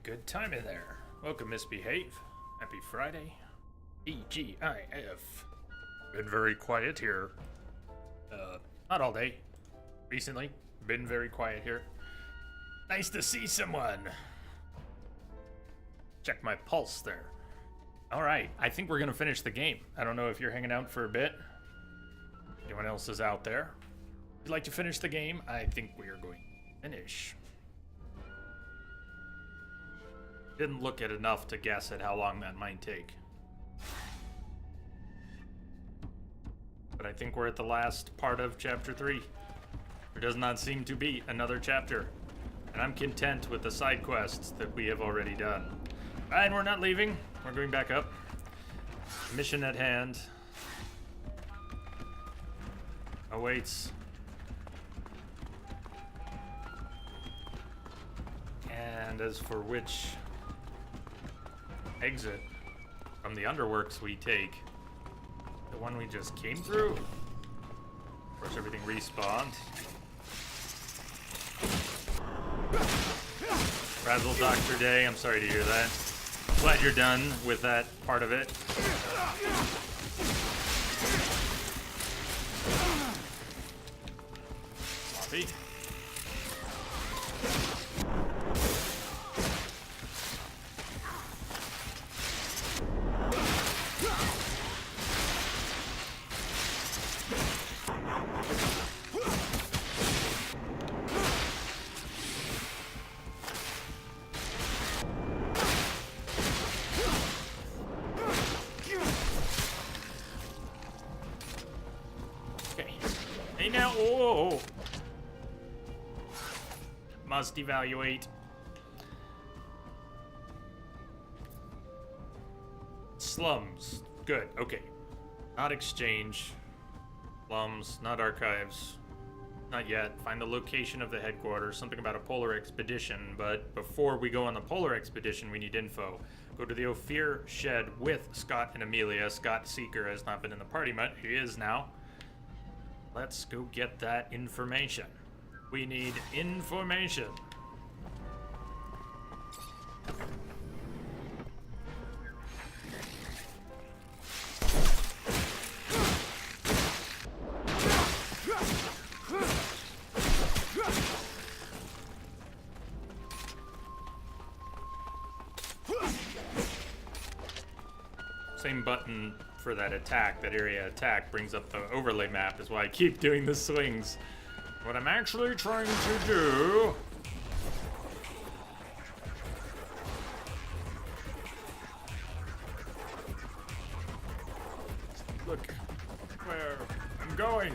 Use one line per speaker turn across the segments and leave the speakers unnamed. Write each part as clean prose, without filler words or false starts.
Good time in there. Welcome, Misbehave. Happy Friday. TGIF. Been very quiet here. Not all day. Recently, been very quiet here. Nice to see someone. Check my pulse there. Alright, I think we're gonna finish the game. I don't know if you're hanging out for a bit. Anyone else is out there? If you'd like to finish the game, I think we are going to finish. Didn't look at enough to guess at how long that might take. But I think we're at the last part of chapter 3. There does not seem to be another chapter. And I'm content with the side quests that we have already done. And we're not leaving. We're going back up. Mission at hand awaits. And as for which exit from the underworks we take, the one we just came through. Of course, everything respawned. Razzle Dr. Day, I'm sorry to hear that. Glad you're done with that part of it. Sloppy. Must evaluate. Slums. Good. Okay. Not exchange. Slums. Not archives. Not yet. Find the location of the headquarters. Something about a polar expedition. But before we go on the polar expedition, we need info. Go to the Ophir shed with Scott and Amelia. Scott Seeker has not been in the party much. He is now. Let's go get that information. We need information. Same button for that attack, that area attack, brings up the overlay map, is why I keep doing the swings. What I'm actually trying to do... Look where I'm going.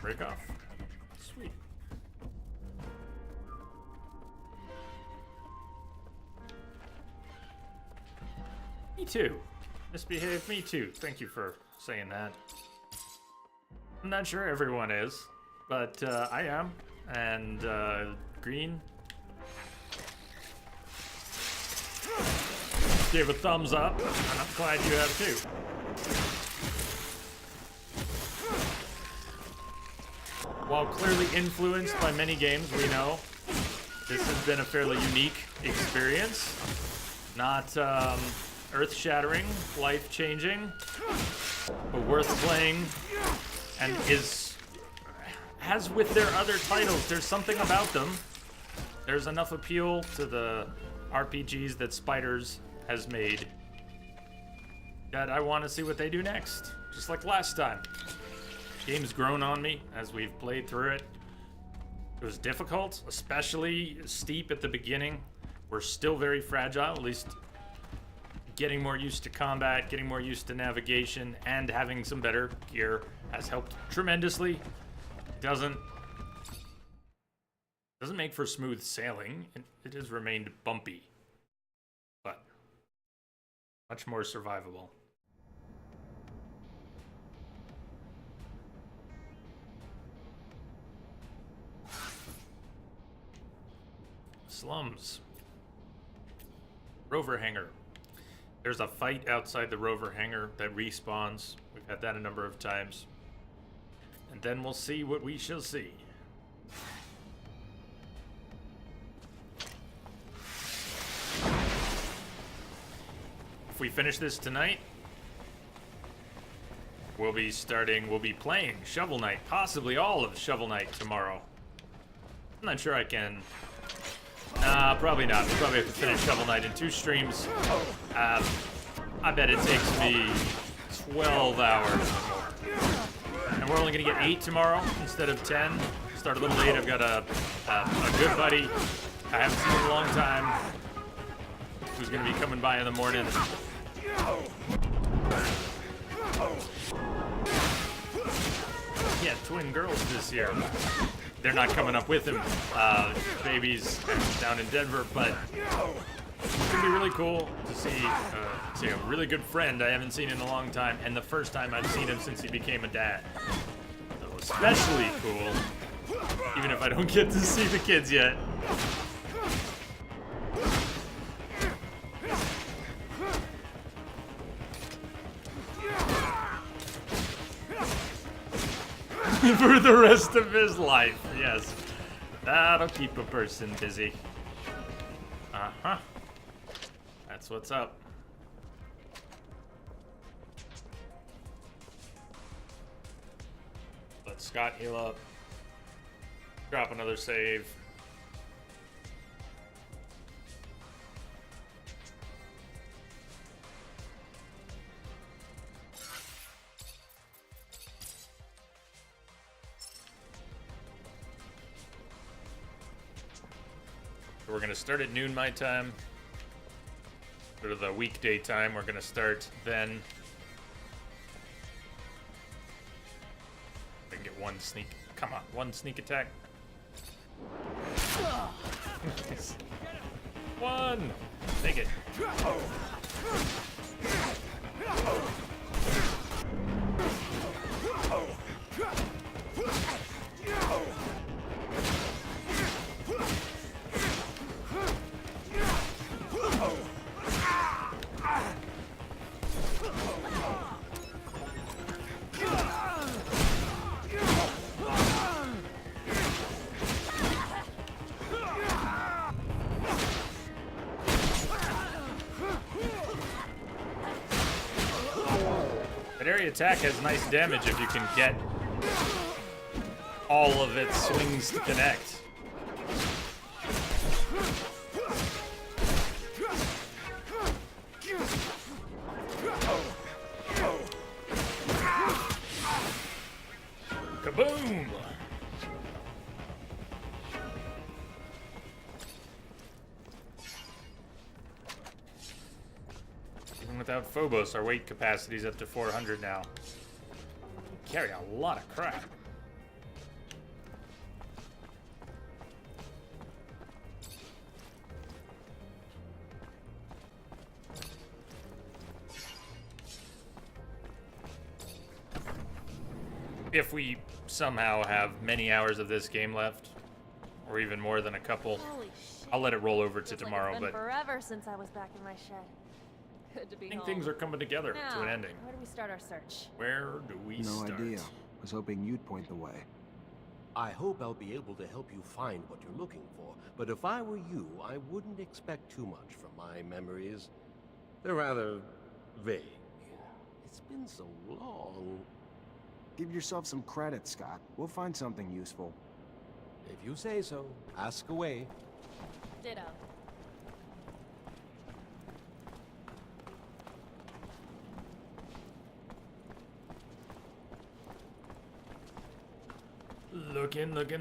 Break off. Sweet. Me too. Misbehave, me too. Thank you for saying that. I'm not sure everyone is, but I am. And Green gave a thumbs up, and I'm glad you have too. While clearly influenced by many games, we know this has been a fairly unique experience. Not earth-shattering, life-changing, but worth playing, and as with their other titles, there's something about them. There's enough appeal to the RPGs that Spiders has made that I want to see what they do next, just like last time. Game's grown on me as we've played through it. It was difficult, especially steep at the beginning. We're still very fragile, at least getting more used to combat, getting more used to navigation, and having some better gear has helped tremendously. Doesn't make for smooth sailing. It has remained bumpy, but much more survivable. Slums. Rover hangar. There's a fight outside the rover hangar that respawns. We've had that a number of times. And then we'll see what we shall see. If we finish this tonight, we'll be playing Shovel Knight, possibly all of Shovel Knight tomorrow. I'm not sure I can. Nah, probably not. We'll probably have to finish Shovel Knight in 2 streams. I bet it takes me 12 hours or more. And we're only gonna get 8 tomorrow instead of 10. Start a little late. I've got a good buddy I haven't seen in a long time who's gonna be coming by in the morning. Yeah, twin girls this year. They're not coming up with him. Babies down in Denver, but it's gonna be really cool to see a really good friend I haven't seen in a long time, and the first time I've seen him since he became a dad. So especially cool, even if I don't get to see the kids yet. For the rest of his life, yes. That'll keep a person busy. Uh-huh. That's what's up. Let Scott heal up. Drop another save. We're gonna start at noon my time. Go to the weekday time. We're gonna start then. I can get one sneak. Come on, one sneak attack. One. Take it. Area attack has nice damage if you can get all of its swings to connect. Kaboom! Without Phobos, our weight capacity is up to 400 now. We carry a lot of crap. If we somehow have many hours of this game left, or even more than a couple, I'll let it roll over to tomorrow.
It's been
but
forever since I was back in my shed. Good to be
I think
home.
things are coming together to an ending.
Where do we start our search?
Where do we start?
No idea. Was hoping you'd point the way.
I hope I'll be able to help you find what you're looking for, but if I were you, I wouldn't expect too much from my memories. They're rather vague. It's been so long.
Give yourself some credit, Scott. We'll find something useful.
If you say so, ask away.
Ditto.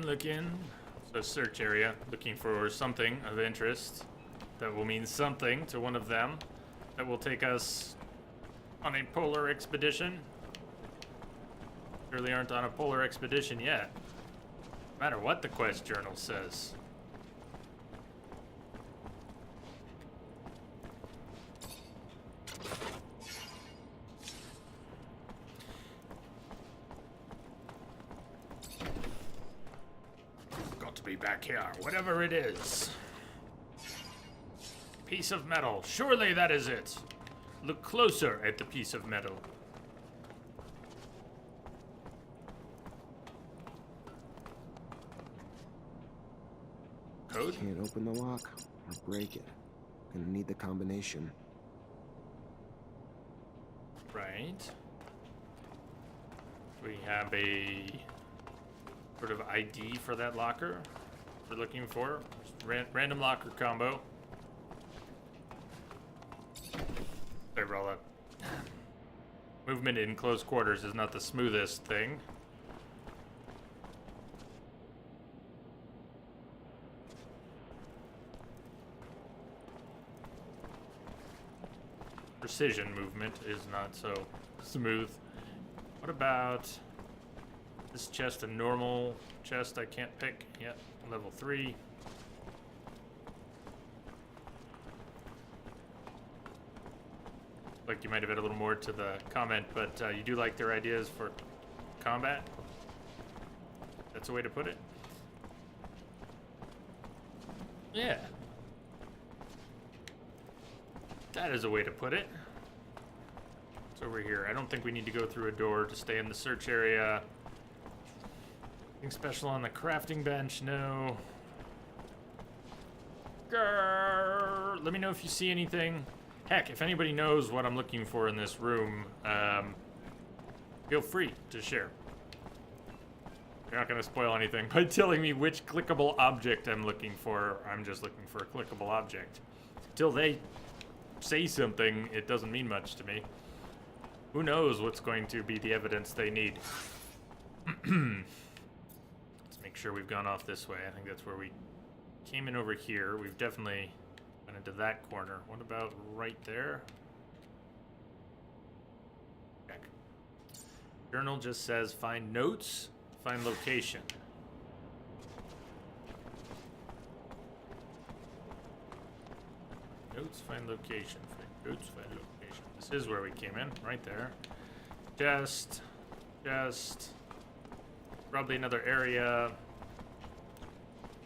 Looking. So search area, looking for something of interest that will mean something to one of them that will take us on a polar expedition. Surely aren't on a polar expedition yet. No matter what the quest journal says. Be back here, whatever it is. Piece of metal. Surely that is it. Look closer at the piece of metal. code?
Can't open the lock or break it. Gonna need the combination.
Right. We have a sort of ID for that locker we're looking for. Random locker combo. Sorry for all that. Movement in close quarters is not the smoothest thing. Precision movement is not so smooth. What about this chest? A normal chest I can't pick yet. Level 3. Like you might have had a little more to the comment, but you do like their ideas for combat? That's a way to put it? Yeah. That is a way to put it. It's over here. I don't think we need to go through a door to stay in the search area. Anything special on the crafting bench? No. Grrr. Let me know if you see anything. Heck, if anybody knows what I'm looking for in this room, feel free to share. You're not going to spoil anything by telling me which clickable object I'm looking for. I'm just looking for a clickable object. Till they say something, it doesn't mean much to me. Who knows what's going to be the evidence they need? Let's make sure we've gone off this way. I think that's where we came in over here. We've definitely went into that corner. What about right there? Check. Journal just says find notes, find location. Notes, find location. Find notes, find location. This is where we came in, right there. Just. Probably another area.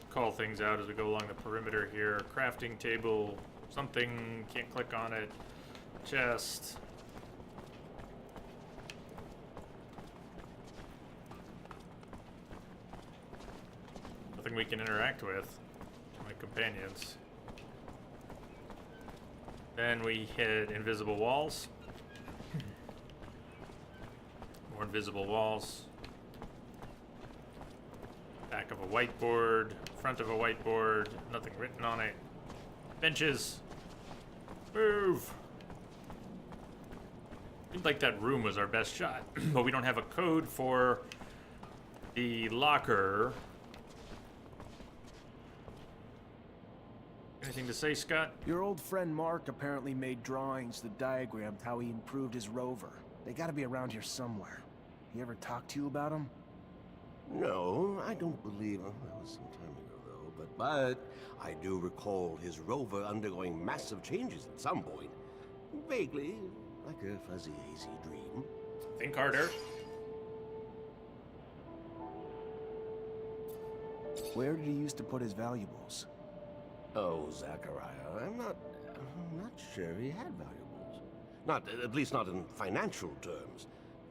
Call things out as we go along the perimeter here. Crafting table, something, can't click on it. Chest. Nothing we can interact with. My companions. Then we hit invisible walls. More invisible walls. Back of a whiteboard. Front of a whiteboard. Nothing written on it. Benches. Move. Seemed like that room was our best shot. But we don't have a code for the locker. Anything to say, Scott?
Your old friend Mark apparently made drawings that diagrammed how he improved his rover. They gotta be around here somewhere. He ever talk to you about them?
No, I don't believe him. That was some time ago, though. But I do recall his rover undergoing massive changes at some point. Vaguely, like a fuzzy, hazy dream.
Think harder.
Where did he used to put his valuables?
Oh, Zachariah, I'm not sure he had valuables. Not, at least not in financial terms.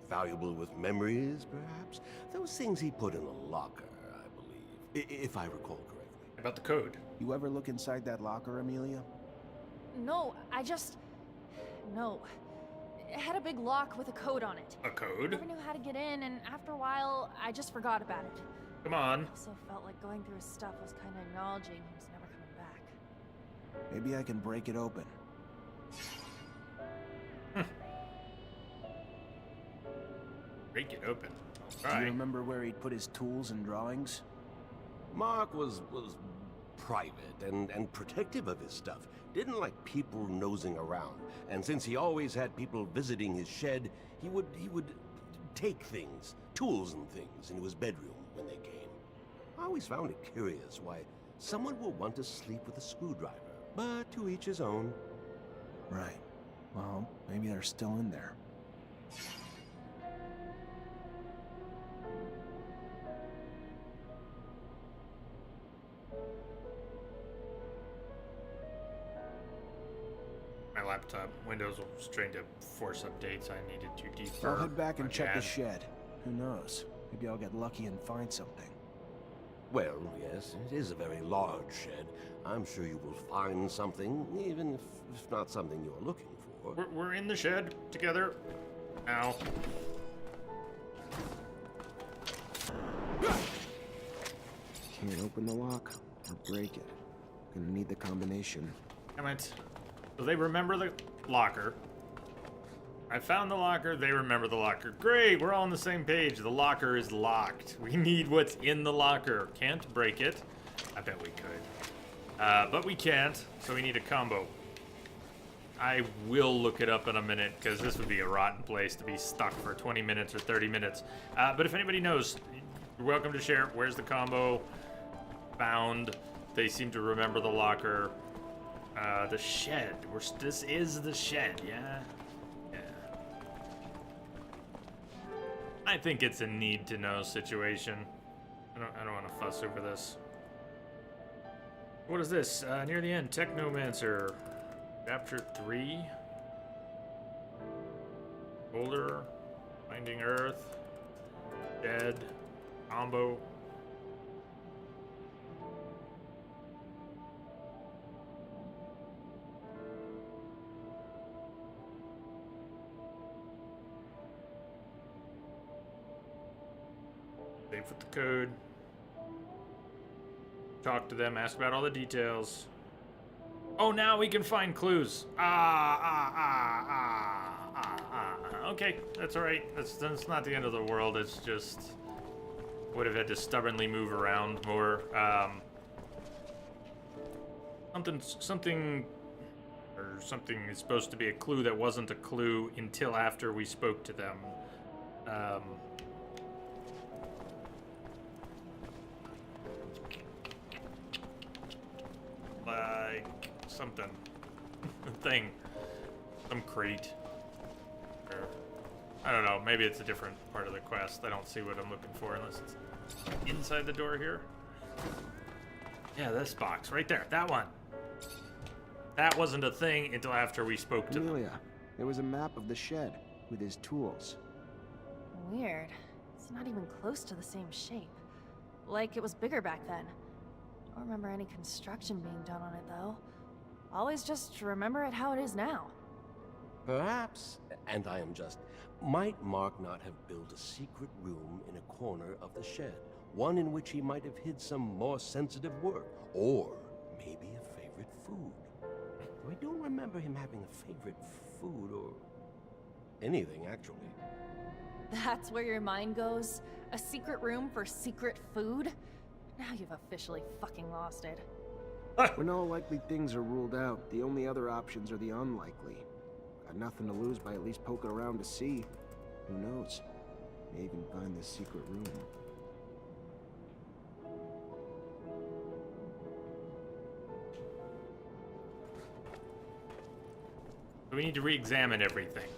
Valuable with memories, perhaps? Those things he put in a locker, I believe, if I recall correctly.
About the code.
You ever look inside that locker, Amelia?
No, No. It had a big lock with a code on it.
A code?
Never knew how to get in, and after a while, I just forgot about it.
Come on.
Also felt like going through his stuff was kind of acknowledging he was never coming back.
Maybe I can break it open.
Break it open.
Do
All
you
right.
remember where he'd put his tools and drawings?
Mark was private and protective of his stuff. Didn't like people nosing around. And since he always had people visiting his shed, he would take things, tools and things, into his bedroom when they came. I always found it curious why someone would want to sleep with a screwdriver, but to each his own.
Right. Well, maybe they're still in there.
My laptop, Windows was trying to force updates. I needed to defer.
I'll head back and
my
check the
bad.
shed. Who knows? Maybe I'll get lucky and find something.
Well, yes, it is a very large shed. I'm sure you will find something, even if not something you're looking for.
We're in the shed together. Ow.
Can't open the lock or break it. Gonna need the combination.
Damn it. So they remember the locker. I found the locker, they remember the locker. Great, we're all on the same page. The locker is locked. We need what's in the locker. Can't break it. I bet we could. But we can't, so we need a combo. I will look it up in a minute, because this would be a rotten place to be stuck for 20 minutes or 30 minutes. But if anybody knows, you're welcome to share. Where's the combo? Found. They seem to remember the locker. The shed. This is the shed, yeah? I think it's a need-to-know situation. I don't want to fuss over this. What is this? Near the end, Technomancer. Chapter 3. Boulder. Finding Earth. Dead. Combo. Save with the code. Talk to them, ask about all the details. Oh, now we can find clues. Okay, that's all right. That's not the end of the world. It's just would have had to stubbornly move around more. Something is supposed to be a clue that wasn't a clue until after we spoke to them. Like something, a thing, some crate, or I don't know. Maybe it's a different part of the quest. I don't see what I'm looking for unless it's inside the door here. Yeah, this box right there, that one. That wasn't a thing until after we spoke to them.
Amelia, there was a map of the shed with his tools.
Weird. It's not even close to the same shape. Like it was bigger back then. Don't remember any construction being done on it, though. Always just remember it how it is now.
Perhaps, and I am just, might Mark not have built a secret room in a corner of the shed? One in which he might have hid some more sensitive work, or maybe a favorite food. I don't remember him having a favorite food or anything, actually.
That's where your mind goes? A secret room for secret food? Now you've officially fucking lost it.
When all likely things are ruled out, the only other options are the unlikely. Got nothing to lose by at least poking around to see. Who knows? May even find this secret room.
We need to re-examine everything.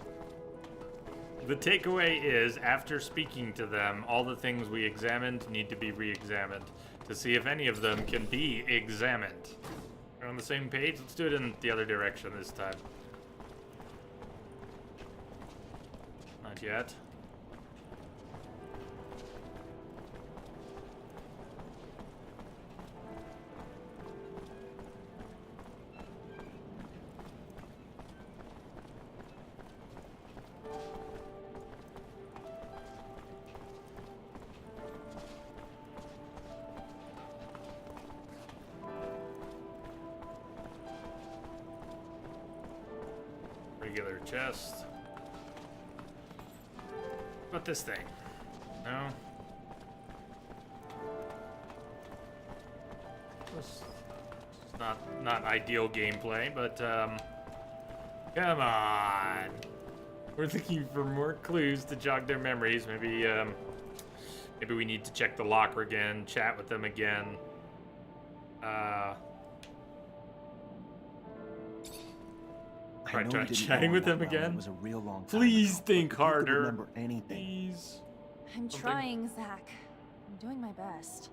The takeaway is, after speaking to them, all the things we examined need to be re-examined to see if any of them can be examined. We're on the same page? Let's do it in the other direction this time. Not yet. Regular chest. What this thing? No. It's not ideal gameplay, but come on. We're looking for more clues to jog their memories. Maybe maybe we need to check the locker again, chat with them again. Try chatting with them again.
It was a real long time
Please
ago,
think
but who could
harder.
remember anything?
Please.
I'm trying, Zach. I'm doing my best.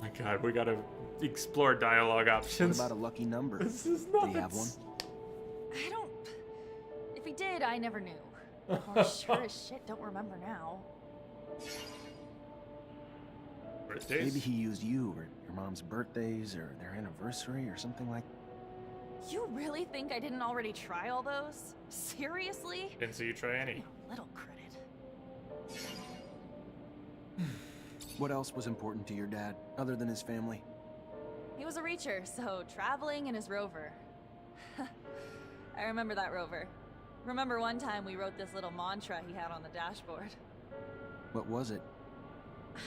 My God, we gotta explore dialogue
What
options.
about a lucky number?
This is
Do you have one?
I don't... If we did, I never knew. Well, sure as shit don't remember now.
Birthdays?
Maybe he used you or your mom's birthdays or their anniversary or something like.
You really think I didn't already try all those? Seriously?
Didn't see you try any.
A little credit.
What else was important to your dad, other than his family?
He was a reacher, so traveling in his rover. I remember that rover. Remember one time we wrote this little mantra he had on the dashboard.
What was it?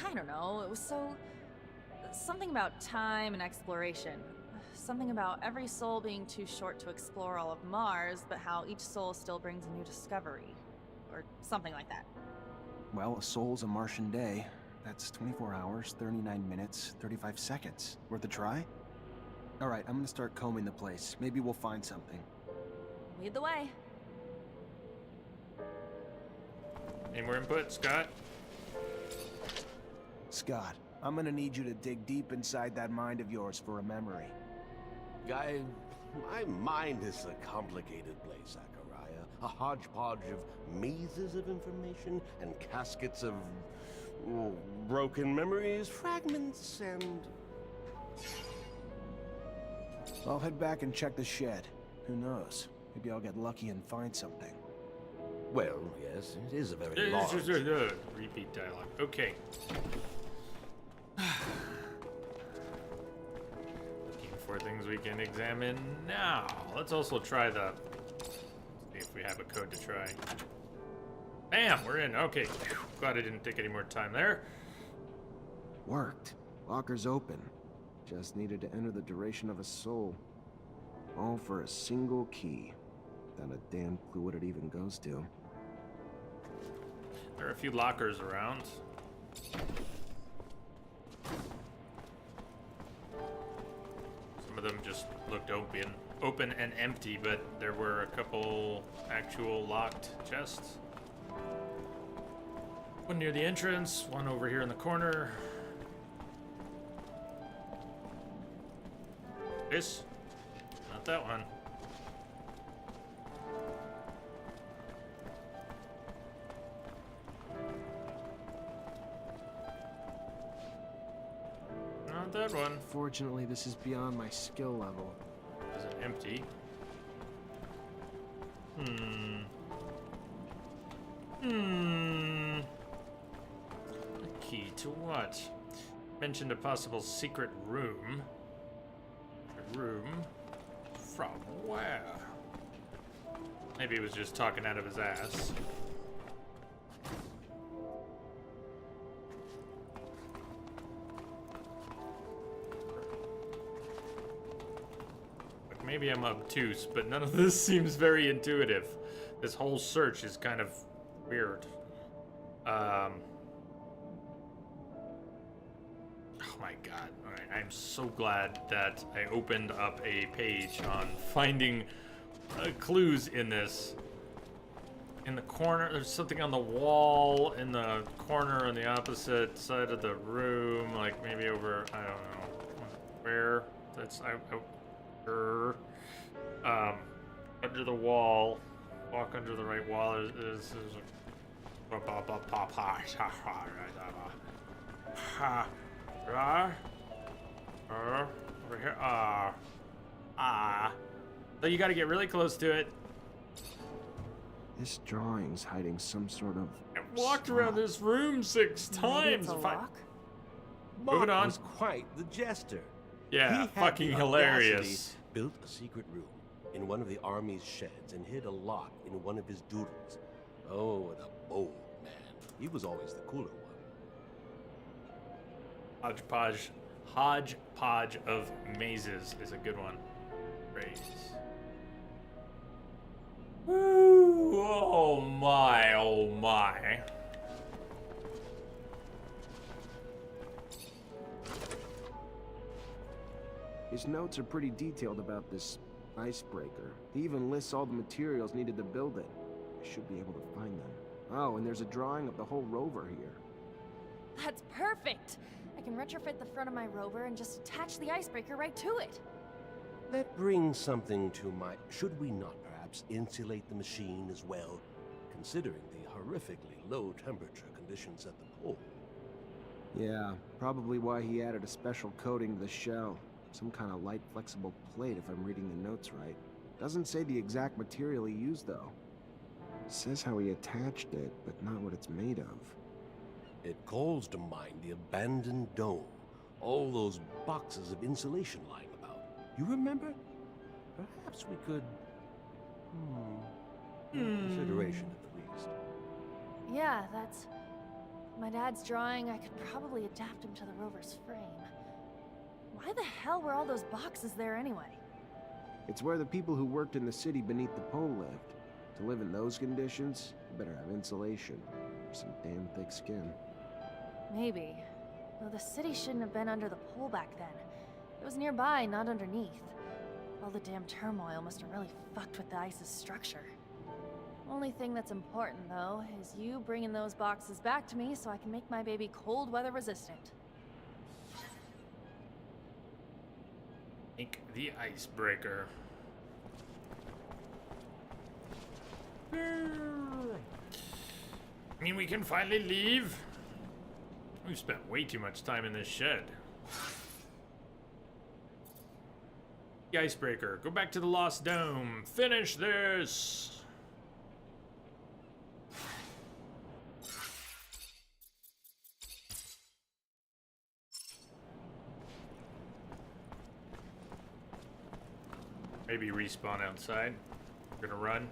I don't know, it was something about time and exploration. Something about every soul being too short to explore all of Mars, but how each soul still brings a new discovery. Or something like that.
Well, a soul's a Martian day. That's 24 hours, 39 minutes, 35 seconds. Worth a try? All right, I'm gonna start combing the place. Maybe we'll find something.
Lead the way.
Any more input, Scott?
Scott, I'm gonna need you to dig deep inside that mind of yours for a memory.
Guy, my mind is a complicated place, Zachariah. A hodgepodge of mazes of information and caskets of broken memories, fragments, and...
I'll head back and check the shed. Who knows? Maybe I'll get lucky and find something.
Well, yes, it is a very large...
Repeat dialogue. Okay. Looking for things we can examine now. Let's also try the... see if we have a code to try. Bam! We're in. Okay. Glad I didn't take any more time there.
Worked. Locker's open. Just needed to enter the duration of a soul. All for a single key. Without a damn clue what it even goes to.
There are a few lockers around. Some of them just looked open and empty, but there were a couple actual locked chests. One near the entrance, one over here in the corner. This? Not that one. Not that one.
Fortunately, this is beyond my skill level.
Is it empty? A key to what? Mentioned a possible secret room. A room? From where? Maybe he was just talking out of his ass. Like, maybe I'm obtuse, but none of this seems very intuitive. This whole search is kind of weird. Oh my god. Alright, I'm so glad that I opened up a page on finding clues in this. In the corner, there's something on the wall in the corner on the opposite side of the room, like maybe over, I don't know, where. That's, under the wall. Walk under the right wall. There's a over here. So you got to get really close to it.
This drawing's hiding some sort of...
I walked around this room 6
Maybe
times.
it's a
If I-
lock?
Moving on.
was quite the jester.
Yeah,
He had
fucking
the
hilarious.
audacity, built a secret room in one of the army's sheds and hid a lock in one of his doodles. Oh, what a bold man. He was always the cooler one.
Hodgepodge of mazes is a good one. Phrase. Woo! Oh my, oh my.
His notes are pretty detailed about this icebreaker. He even lists all the materials needed to build it. I should be able to find them. Oh, and there's a drawing of the whole rover here.
That's perfect! I can retrofit the front of my rover and just attach the icebreaker right to it.
That brings something to mind. Should we not perhaps perhaps insulate the machine as well, considering the horrifically low temperature conditions at the pole.
Yeah, probably why he added a special coating to the shell. Some kind of light, flexible plate, if I'm reading the notes right. Doesn't say the exact material he used, though. Says how he attached it, but not what it's made of.
It calls to mind the abandoned dome. All those boxes of insulation lying about. You remember? Perhaps we could... consideration at the least.
Yeah, that's... my dad's drawing. I could probably adapt him to the rover's frame. Why the hell were all those boxes there anyway?
It's where the people who worked in the city beneath the pole lived. To live in those conditions, you better have insulation. Or some damn thick skin.
Maybe. Though the city shouldn't have been under the pole back then. It was nearby, not underneath. All the damn turmoil must have really fucked with the ice's structure. Only thing that's important, though, is you bringing those boxes back to me so I can make my baby cold weather resistant.
Make the icebreaker. I mean, we can finally leave. We've spent way too much time in this shed. The icebreaker. Go back to the Lost Dome. Finish this. Maybe respawn outside. We're gonna run.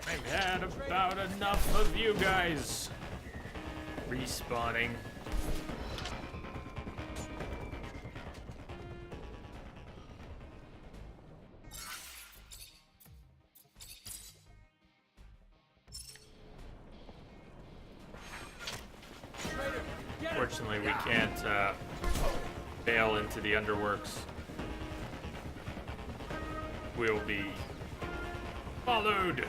I've had about enough of you guys. Respawning. Fortunately, we can't bail into the underworks. We'll be followed.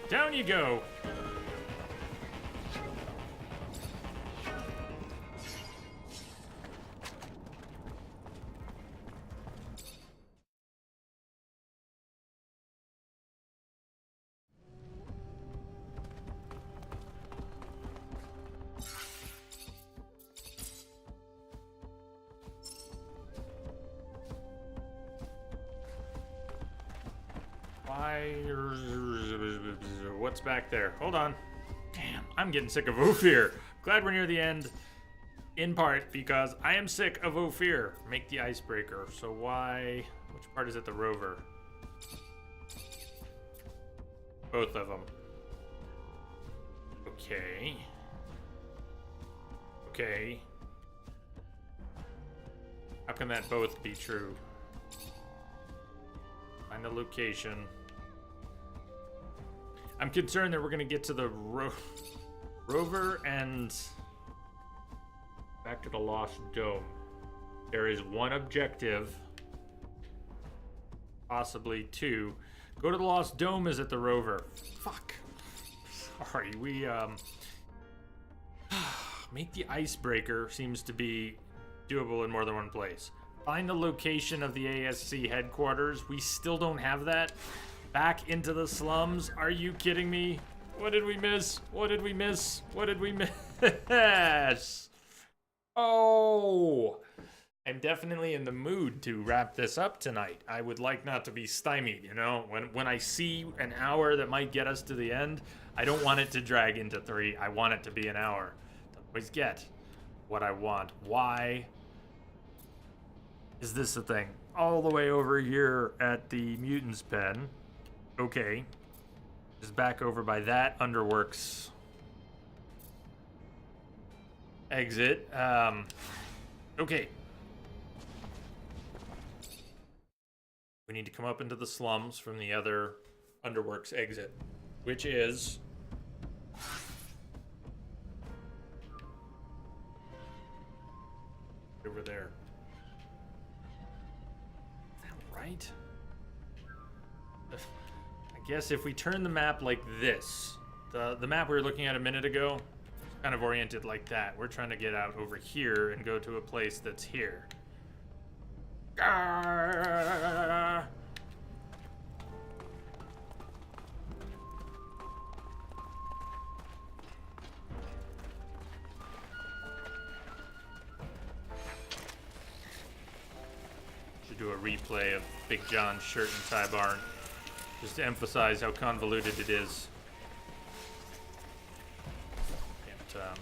Down you go. What's back there? Hold on. Damn, I'm getting sick of Ophir. Glad we're near the end, in part because I am sick of Ophir. Make the icebreaker. So why? Which part is it? The rover. Both of them. Okay. Okay. How can that both be true? Find the location. I'm concerned that we're gonna get to the rover and back to the Lost Dome. There is one objective, possibly two. Go to the Lost Dome is at the rover. Fuck. Sorry, we make the icebreaker seems to be doable in more than one place. Find the location of the ASC headquarters. We still don't have that. Back into the slums? Are you kidding me? What did we miss? What did we miss? What did we miss? Oh! I'm definitely in the mood to wrap this up tonight. I would like not to be stymied, you know? When I see an hour that might get us to the end, I don't want it to drag into 3. I want it to be an hour. Don't always get what I want. Why is this a thing? All the way over here at the Mutant's Pen. Okay. Just back over by that Underworks exit. Okay. We need to come up into the slums from the other Underworks exit, which is over there. Is that right? I guess if we turn the map like this, the map we were looking at a minute ago, kind of oriented like that. We're trying to get out over here and go to a place that's here. Should do a replay of Big John's shirt and tie barn, just to emphasize how convoluted it is. And,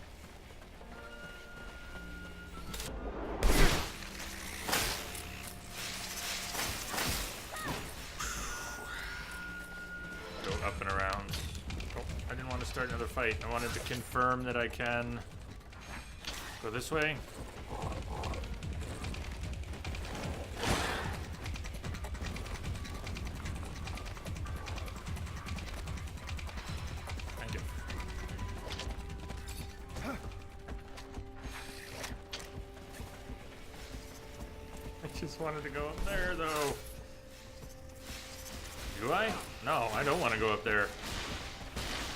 go up and around. Oh, I didn't want to start another fight. I wanted to confirm that I can go this way. Thank you. I just wanted to go up there, though. Do I? No, I don't want to go up there.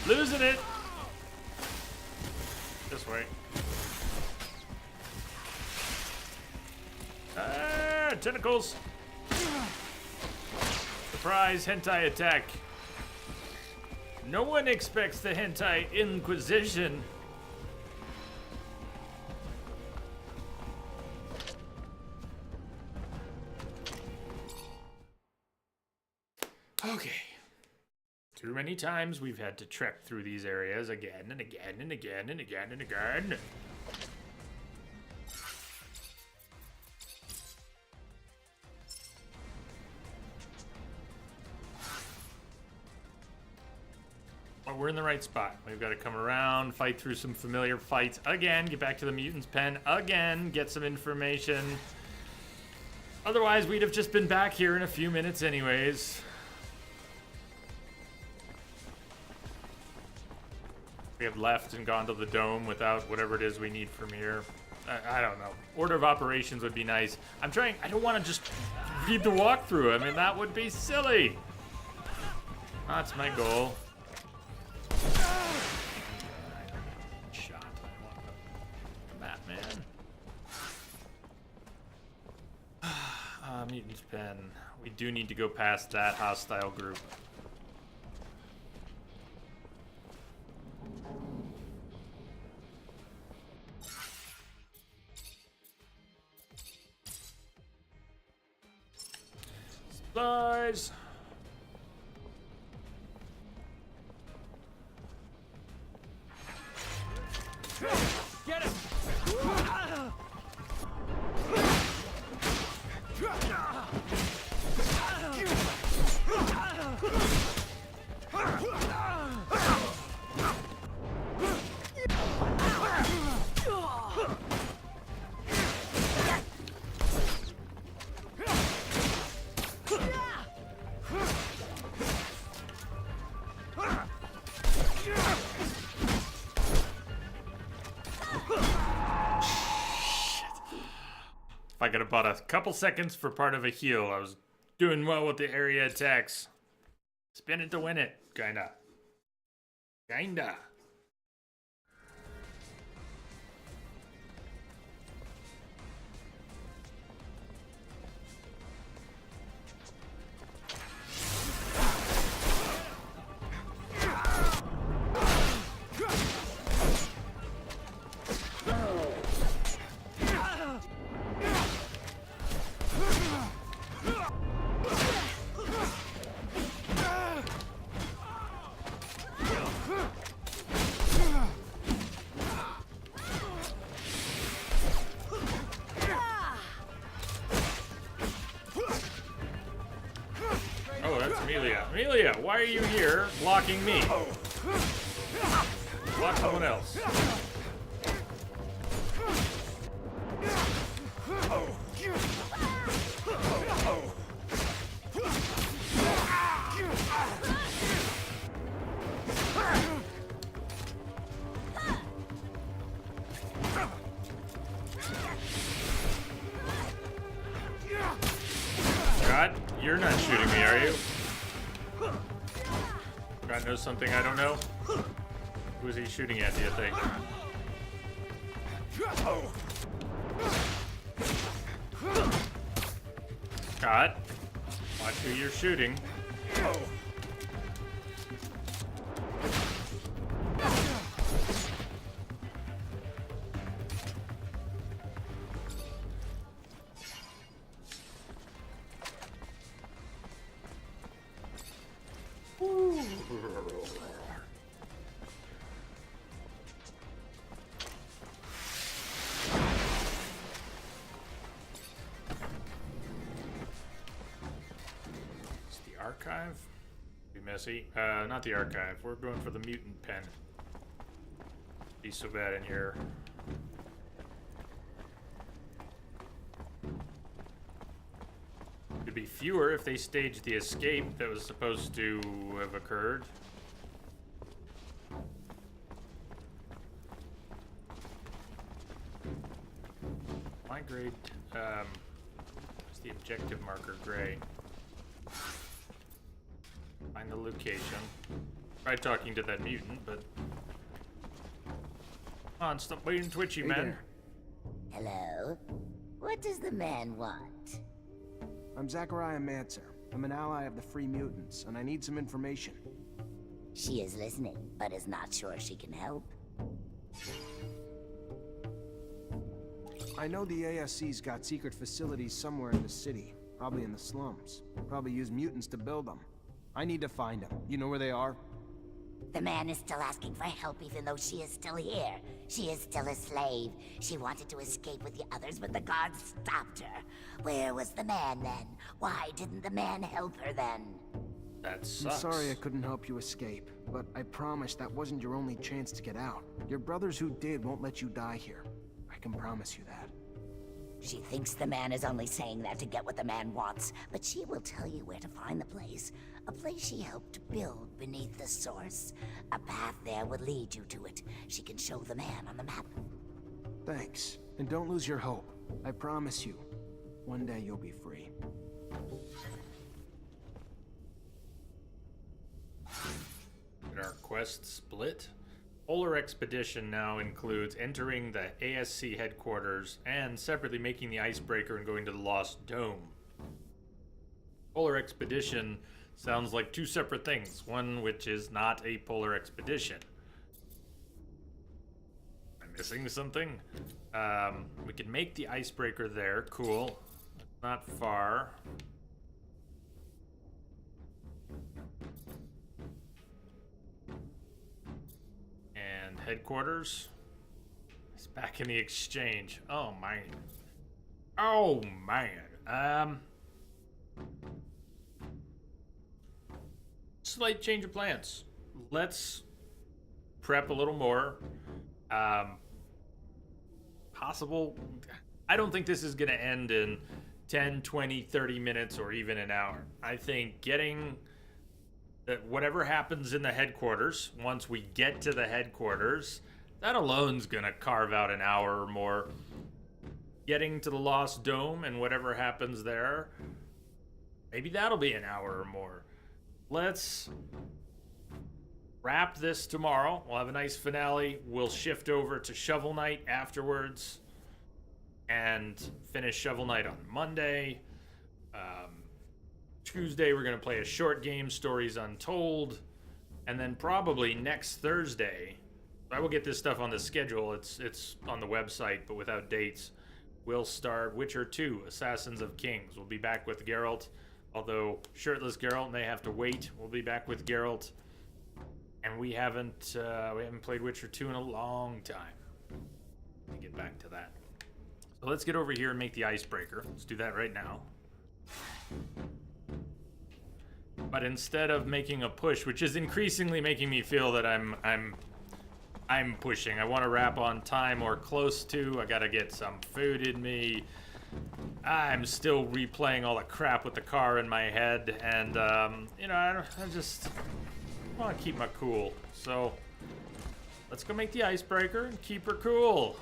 Losing it! This way. Ah, tentacles! Surprise hentai attack. No one expects the hentai inquisition. Okay. Too many times we've had to trek through these areas again and again and again and again and again. Well, we're in the right spot. We've got to come around, fight through some familiar fights again, get back to the Mutant's Pen again, get some information. Otherwise, we'd have just been back here in a few minutes anyways. We have left and gone to the dome without whatever it is we need from here. I don't know. Order of operations would be nice. I don't want to just read the walkthrough. I mean, that would be silly. That's my goal. Shot. The map, man. Mutant's Pen. We do need to go past that hostile group. Supplies. Get him! If I could have bought a couple seconds for part of a heal, I was doing well with the area attacks. Spin it to win it, kinda. Kinda. Amelia, why are you here blocking me? Block someone else. God, you're not shooting me, are you? God knows something I don't know? Who is he shooting at, do you think? God, watch who you're shooting. Archive? Be messy. Not the archive. We're going for the mutant pen. Be so bad in here. Could be fewer if they staged the escape that was supposed to have occurred. My grade, what's the objective marker? Gray. Find the location. Tried talking to that mutant, but... Come on, stop being twitchy,
Hey
man.
there.
Hello? What does the man want?
I'm Technomancer. I'm an ally of the Free Mutants, and I need some information.
She is listening, but is not sure she can help.
I know the ASC's got secret facilities somewhere in the city. Probably in the slums. Probably use mutants to build them. I need to find them. You know where they are?
The man is still asking for help even though she is still here. She is still a slave. She wanted to escape with the others, but the guards stopped her. Where was the man then? Why didn't the man help her then?
That sucks.
I'm sorry I couldn't help you escape, but I promise that wasn't your only chance to get out. Your brothers who did won't let you die here. I can promise you that.
She thinks the man is only saying that to get what the man wants, but she will tell you where to find the place. A place she helped build beneath the source. A path there would lead you to it. She can show the man on the map.
Thanks. And don't lose your hope. I promise you, one day you'll be free.
Did our quest split? Polar Expedition now includes entering the ASC headquarters and separately making the icebreaker and going to the Lost Dome. Polar Expedition sounds like two separate things, one which is not a Polar Expedition. Am I missing something? We can make the icebreaker there, cool. Not far. And headquarters. It's back in the exchange. Oh man. Oh man. Slight change of plans. Let's prep a little more. Possible. I don't think this is going to end in 10, 20, 30 minutes or even an hour. I think getting that whatever happens in the headquarters, once we get to the headquarters, that alone's going to carve out an hour or more. Getting to the Lost Dome and whatever happens there, maybe that'll be an hour or more. Let's wrap this tomorrow. We'll have a nice finale. We'll shift over to Shovel Knight afterwards and finish Shovel Knight on Monday. Tuesday, we're going to play a short game, Stories Untold. And then probably next Thursday, I will get this stuff on the schedule. It's on the website, but without dates. We'll start Witcher 2, Assassins of Kings. We'll be back with Geralt. Although shirtless Geralt may have to wait. We'll be back with Geralt. And we haven't played Witcher 2 in a long time. Let me get back to that. So let's get over here and make the icebreaker. Let's do that right now. But instead of making a push, which is increasingly making me feel that I'm pushing. I want to wrap on time or close to. I gotta get some food in me. I'm still replaying all the crap with the car in my head, and you know, I just want to keep my cool. So let's go make the icebreaker and keep her cool.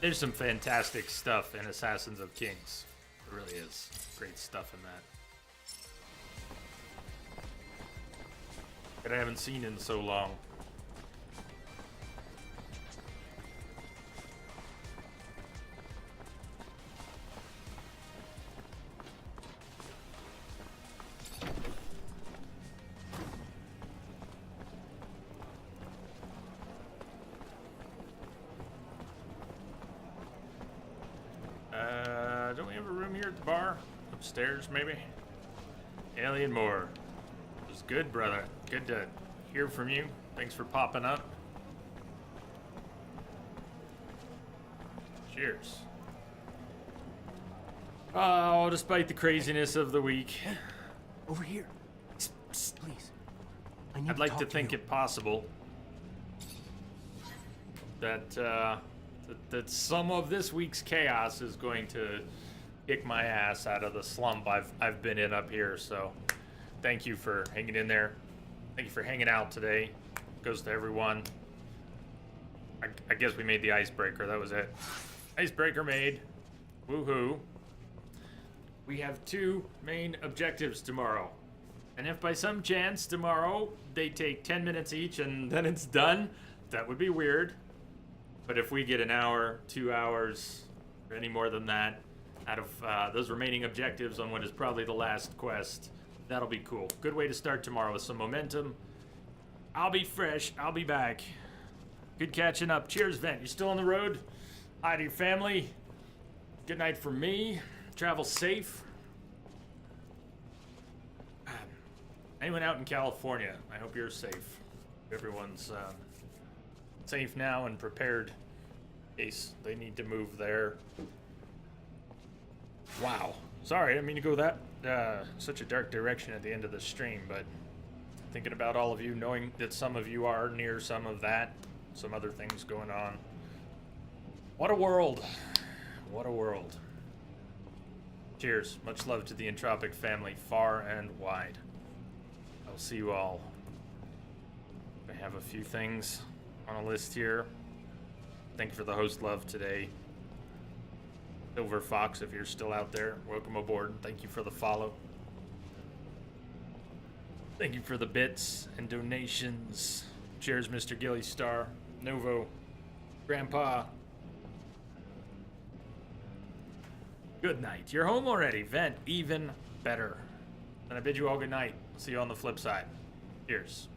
There's some fantastic stuff in Assassins of Kings. There really is great stuff in that. That I haven't seen in so long. Don't we have a room here at the bar? Upstairs, maybe? Alien Moore. It was good, brother. Good to hear from you. Thanks for popping up. Cheers. Oh, despite the craziness of the week,
Over here. Psst, please.
I'd like to think it possible that that some of this week's chaos is going to kick my ass out of the slump I've been in up here. So, thank you for hanging in there. Thank you for hanging out today. Goes to everyone. I guess we made the icebreaker. That was it. Icebreaker made. Woohoo. We have 2 main objectives tomorrow. And if by some chance tomorrow they take 10 minutes each and then it's done, that would be weird. But if we get an hour, 2 hours, or any more than that out of those remaining objectives on what is probably the last quest, that'll be cool. Good way to start tomorrow with some momentum. I'll be fresh. I'll be back. Good catching up. Cheers, Vent. You still on the road? Hi to your family. Good night from me. Travel safe. Anyone out in California, I hope you're safe. Everyone's safe now and prepared in case they need to move there. Wow. Sorry, I didn't mean to go that such a dark direction at the end of the stream, but thinking about all of you, knowing that some of you are near some of that, some other things going on. What a world. What a world. Cheers. Much love to the Entropic family, far and wide. I'll see you all. I have a few things on a list here. Thank you for the host love today. Silver Fox, if you're still out there, welcome aboard. Thank you for the follow. Thank you for the bits and donations. Cheers, Mr. Gilly Star, Novo, Grandpa. Good night. You're home already. Vent, even better. And I bid you all good night. See you on the flip side. Cheers.